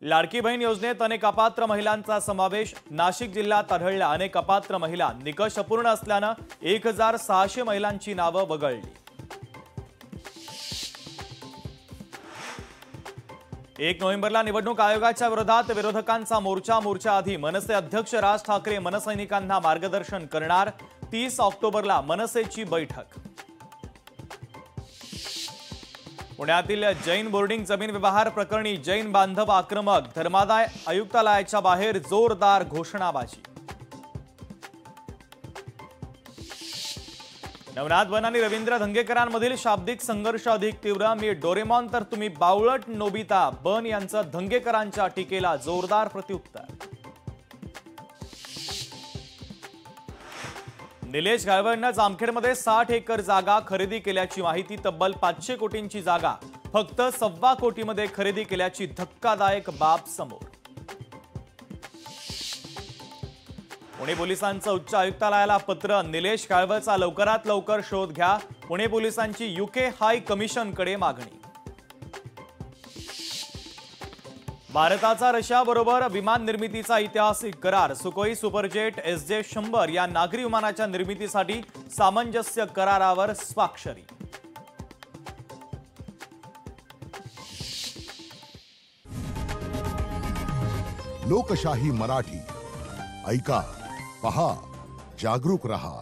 लाडकी बहीण योजनेत अनेक अपात्र महिलांचा समावेश। नाशिक जिल्ह्यात आढळल्या अनेक अपात्र महिला निकष अपूर्ण असल्याने 1600 महिलांची नावे वगळली। 1 नोव्हेंबरला निवडणूक आयोगाच्या विरोधात विरोधकांचा मोर्चा आधी मनसे अध्यक्ष राज ठाकरे मनसैनिकांना मार्गदर्शन करणार। 30 ऑक्टोबरला मनसेची बैठक। पुण्यातील जैन बोर्डिंग जमीन व्यवहार प्रकरणी जैन बांधव आक्रमक। धर्मादाय आयुक्तालयाच्या बाहेर जोरदार घोषणाबाजी। नवनाथ बन आणि रवींद्र धंगेकरांमधील शाब्दिक संघर्ष अधिक तीव्र। मी डोरेमॉन तर तुम्ही बावळट नोबिता। बन यांचं धंगेकरांच्या टीकेला जोरदार प्रत्युत्तर। निलेश गायवळनं जामखेडमध्ये 60 एकर जागा खरेदी केल्याची माहिती। तब्बल 500 कोटींची जागा फक्त 1.25 कोटीमध्ये खरेदी केल्याची धक्कादायक बाब समोर। पुणे पोलिसांचं उच्च आयुक्तालयाला पत्र। निलेश गायवळचा लवकरात लवकर शोध घ्या। पुणे पोलिसांची यूके हाय कमिशनकडे मागणी। भारताचा रशियाबरोबर विमान निर्मितीचा ऐतिहासिक करार। सुखोई सुपरजेट SJ-100 या नागरी विमानाच्या निर्मितीसाठी सामंजस्य करारावर स्वाक्षरी। लोकशाही मराठी ऐका, पहा, जागरूक रहा।